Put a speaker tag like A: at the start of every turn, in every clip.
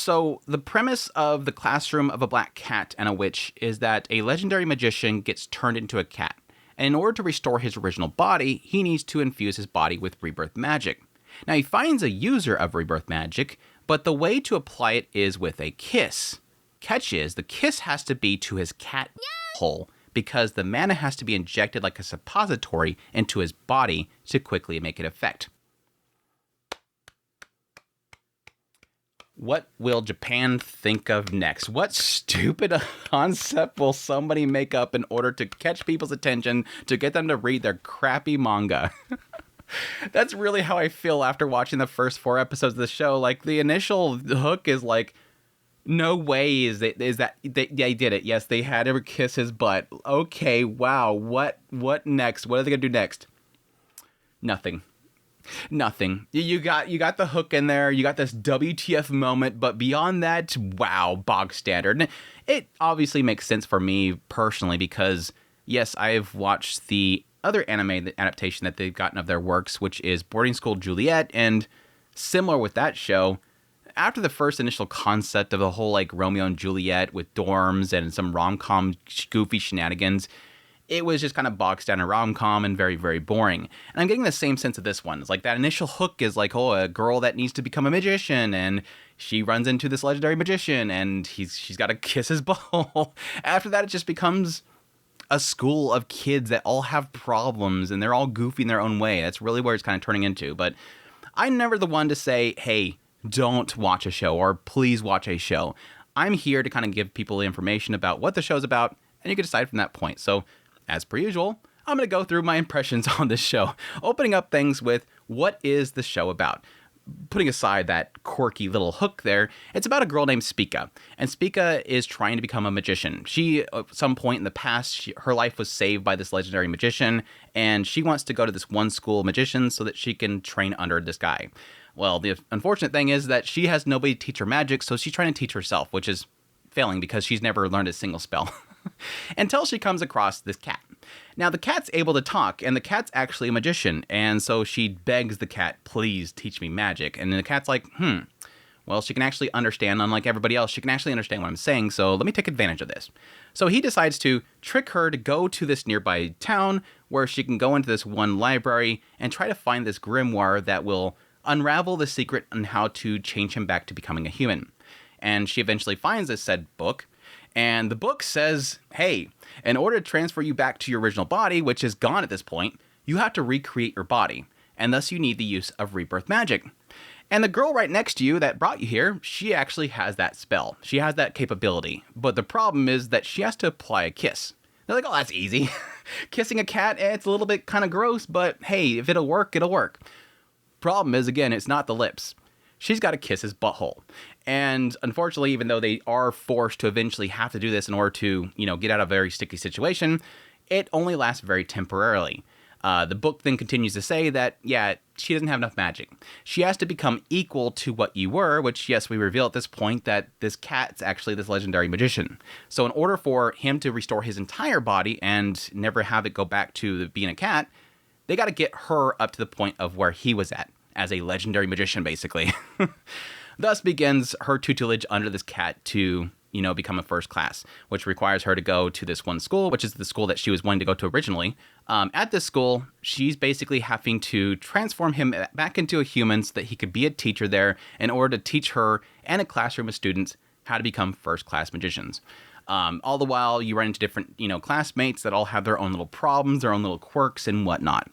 A: So the premise of The Classroom of a Black Cat and a Witch is that a legendary magician gets turned into a cat. And in order to restore his original body, he needs to infuse his body with rebirth magic. Now he finds a user of rebirth magic, but the way to apply it is with a kiss. Catch is, the kiss has to be to his cat hole, because the mana has to be injected like a suppository into his body to quickly make it effect. What will Japan think of next? What stupid concept will somebody make up in order to catch people's attention, to get them to read their crappy manga? That's really how I feel after watching the first 4 episodes of the show. Like, the initial hook is like, no way is that they did it. Yes, they had to kiss his butt. Okay, wow. What next? What are they gonna do next? Nothing. You got the hook in there. You got this WTF moment, but beyond that, wow, bog standard. And it obviously makes sense for me personally because yes, I've watched the other anime adaptation that they've gotten of their works, which is Boarding School Juliet, and similar with that show. After the first initial concept of the whole like Romeo and Juliet with dorms and some rom-com goofy shenanigans, it was just kind of boxed down a rom-com and very, very boring. And I'm getting the same sense of this one. It's like that initial hook is like, oh, a girl that needs to become a magician, and she runs into this legendary magician, and she's got to kiss his butthole. After that, it just becomes a school of kids that all have problems, and they're all goofy in their own way. That's really where it's kind of turning into. But I'm never the one to say, hey, don't watch a show, or please watch a show. I'm here to kind of give people the information about what the show's about, and you can decide from that point. So, as per usual, I'm going to go through my impressions on this show, opening up things with what is the show about. Putting aside that quirky little hook there, it's about a girl named Spica, and Spica is trying to become a magician. She, at some point in the past, her life was saved by this legendary magician, and she wants to go to this one school of magicians so that she can train under this guy. Well, the unfortunate thing is that she has nobody to teach her magic, so she's trying to teach herself, which is failing because she's never learned a single spell. Until she comes across this cat. Now, the cat's able to talk, and the cat's actually a magician, and so she begs the cat, please teach me magic. And the cat's like, well, she can actually understand, unlike everybody else, she can actually understand what I'm saying, so let me take advantage of this. So he decides to trick her to go to this nearby town, where she can go into this one library and try to find this grimoire that will unravel the secret on how to change him back to becoming a human. And she eventually finds this said book, and the book says, hey, in order to transfer you back to your original body, which is gone at this point, you have to recreate your body, and thus you need the use of rebirth magic. And the girl right next to you that brought you here, she actually has that spell. She has that capability. But the problem is that she has to apply a kiss. They're like, oh, that's easy. Kissing a cat, it's a little bit kind of gross, but hey, if it'll work, it'll work. Problem is, again, it's not the lips. She's got to kiss his butthole. And unfortunately, even though they are forced to eventually have to do this in order to, get out of a very sticky situation, it only lasts very temporarily. The book then continues to say that, she doesn't have enough magic. She has to become equal to what you were, which, yes, we reveal at this point that this cat's actually this legendary magician. So in order for him to restore his entire body and never have it go back to being a cat, they got to get her up to the point of where he was at, as a legendary magician, basically. Thus begins her tutelage under this cat to, become a first class, which requires her to go to this one school, which is the school that she was wanting to go to originally. At this school, she's basically having to transform him back into a human so that he could be a teacher there in order to teach her and a classroom of students how to become first class magicians. All the while, you run into different, classmates that all have their own little problems, their own little quirks and whatnot.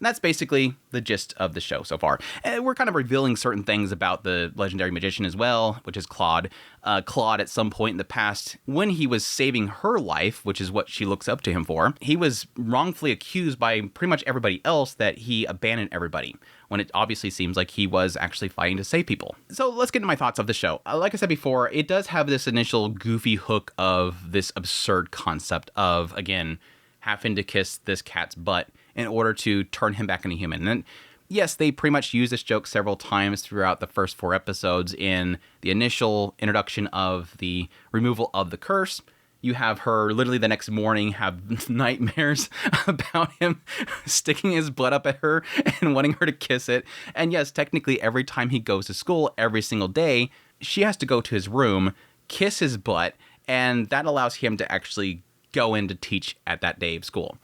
A: And that's basically the gist of the show so far. And we're kind of revealing certain things about the legendary magician as well, which is Claude. Claude, at some point in the past, when he was saving her life, which is what she looks up to him for, he was wrongfully accused by pretty much everybody else that he abandoned everybody, when it obviously seems like he was actually fighting to save people. So let's get into my thoughts of the show. Like I said before, it does have this initial goofy hook of this absurd concept of, again, having to kiss this cat's butt in order to turn him back into human. And yes, they pretty much use this joke several times throughout the first 4 episodes in the initial introduction of the removal of the curse. You have her literally the next morning have nightmares about him sticking his butt up at her and wanting her to kiss it. And yes, technically every time he goes to school, every single day, she has to go to his room, kiss his butt, and that allows him to actually go in to teach at that day of school,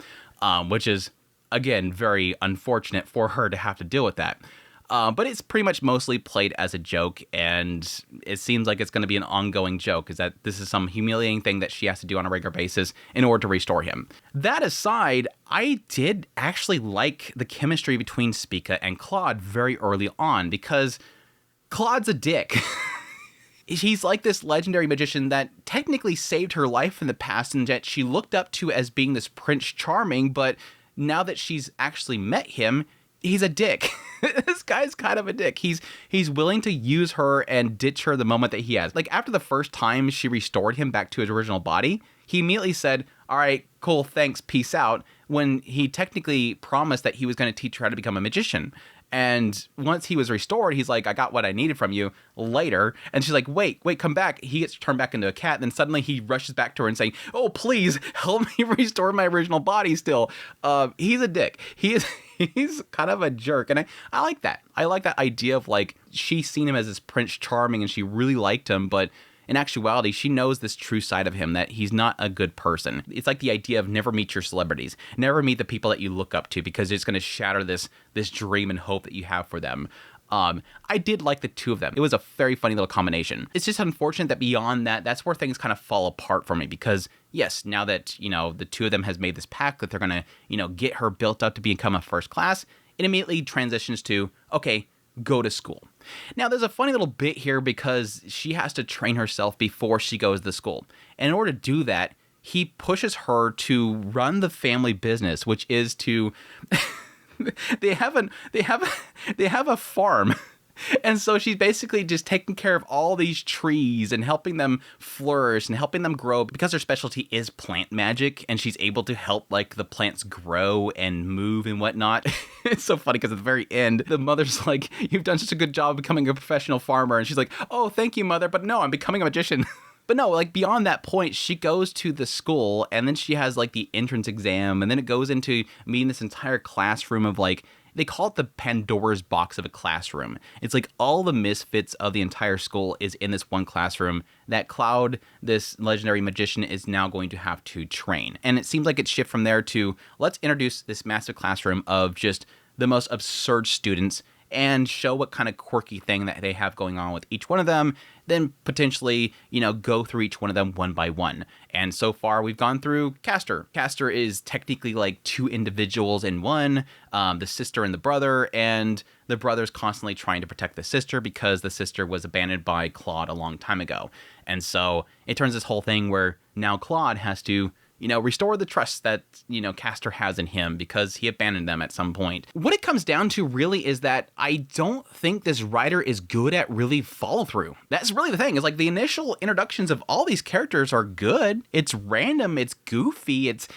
A: which is, again, very unfortunate for her to have to deal with that. But it's pretty much mostly played as a joke, and it seems like it's going to be an ongoing joke, is that this is some humiliating thing that she has to do on a regular basis in order to restore him. That aside, I did actually like the chemistry between Spica and Claude very early on, because Claude's a dick. He's like this legendary magician that technically saved her life in the past and that she looked up to as being this Prince Charming, but now that she's actually met him, he's a dick. This guy's kind of a dick. He's willing to use her and ditch her the moment that he has. Like, after the first time she restored him back to his original body, he immediately said, all right, cool, thanks, peace out, when he technically promised that he was going to teach her how to become a magician. And once he was restored, he's like, I got what I needed from you later. And she's like, wait, come back. He gets turned back into a cat. And then suddenly he rushes back to her and saying, oh, please help me restore my original body still. He's a dick. He's kind of a jerk. And I like that. I like that idea of, like, she's seen him as this Prince Charming and she really liked him, but in actuality, she knows this true side of him, that he's not a good person. It's like the idea of never meet your celebrities. Never meet the people that you look up to, because it's going to shatter this dream and hope that you have for them. I did like the two of them. It was a very funny little combination. It's just unfortunate that beyond that, that's where things kind of fall apart for me, because yes, now that, the two of them has made this pact that they're going to, get her built up to become a first class, it immediately transitions to, okay, go to school. Now, there's a funny little bit here because she has to train herself before she goes to school. And in order to do that, he pushes her to run the family business, which is to they have a farm. And so she's basically just taking care of all these trees and helping them flourish and helping them grow, because her specialty is plant magic, and she's able to help, like, the plants grow and move and whatnot. It's so funny because at the very end, the mother's like, you've done such a good job becoming a professional farmer. And she's like, oh, thank you, mother. But no, I'm becoming a magician. But no, like, beyond that point, she goes to the school, and then she has, like, the entrance exam, and then it goes into meeting this entire classroom of, like, they call it the Pandora's box of a classroom. It's like all the misfits of the entire school is in this one classroom that Cloud, this legendary magician, is now going to have to train. And it seems like it's shift from there to, let's introduce this massive classroom of just the most absurd students and show what kind of quirky thing that they have going on with each one of them, then potentially, go through each one of them one by one. And so far, we've gone through Castor. Castor is technically like two individuals in one, the sister and the brother, and the brother's constantly trying to protect the sister because the sister was abandoned by Claude a long time ago. And so it turns this whole thing where now Claude has to restore the trust that, Castor has in him because he abandoned them at some point. What it comes down to really is that I don't think this writer is good at really follow through. That's really the thing, is like the initial introductions of all these characters are good. It's random, it's goofy, it's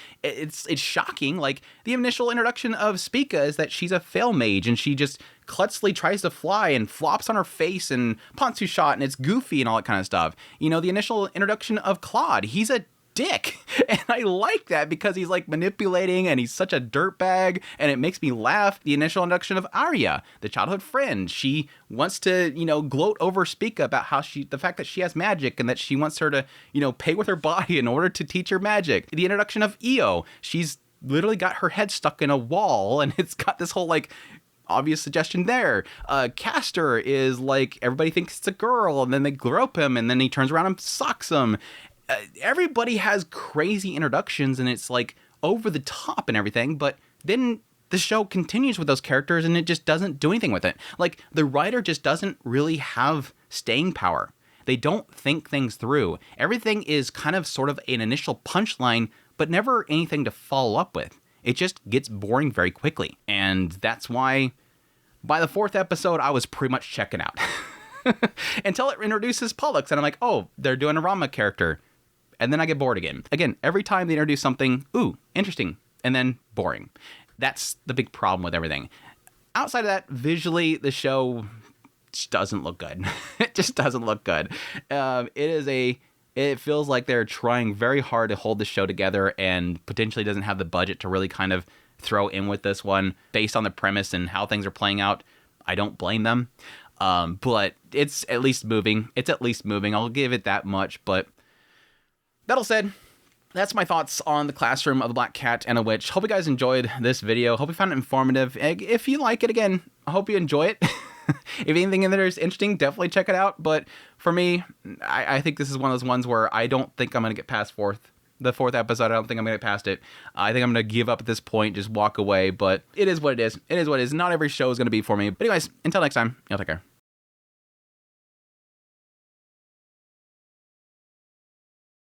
A: shocking. Like the initial introduction of Spica is that she's a fail mage and she just klutzily tries to fly and flops on her face and Pantsu shot and it's goofy and all that kind of stuff. The initial introduction of Claude, he's a dick, and I like that because he's like manipulating and he's such a dirtbag, and it makes me laugh. The initial introduction of Arya, the childhood friend, she wants to gloat over Spica about how the fact that she has magic and that she wants her to pay with her body in order to teach her magic. The introduction of Io, she's literally got her head stuck in a wall and it's got this whole like obvious suggestion there. Castor is like, everybody thinks it's a girl and then they grope him and then he turns around and socks him. Everybody has crazy introductions and it's like over the top and everything, but then the show continues with those characters and it just doesn't do anything with it. Like the writer just doesn't really have staying power. They don't think things through. Everything is kind of sort of an initial punchline, but never anything to follow up with. It just gets boring very quickly. And that's why by the fourth episode, I was pretty much checking out. Until it introduces Pollux and I'm like, oh, they're doing a Rama character. And then I get bored again. Again, every time they introduce something, ooh, interesting, and then boring. That's the big problem with everything. Outside of that, visually, the show just doesn't look good. It just doesn't look good. It feels like they're trying very hard to hold the show together and potentially doesn't have the budget to really kind of throw in with this one based on the premise and how things are playing out. I don't blame them. But it's at least moving. It's at least moving. I'll give it that much. But that all said, that's my thoughts on the Classroom of the Black Cat and a Witch. Hope you guys enjoyed this video. Hope you found it informative. If you like it, again, I hope you enjoy it. If anything in there is interesting, definitely check it out. But for me, I think this is one of those ones where I don't think I'm going to get past the fourth episode. I don't think I'm going to get past it. I think I'm going to give up at this point, just walk away. But it is what it is. It is what it is. Not every show is going to be for me. But anyways, until next time, y'all take care.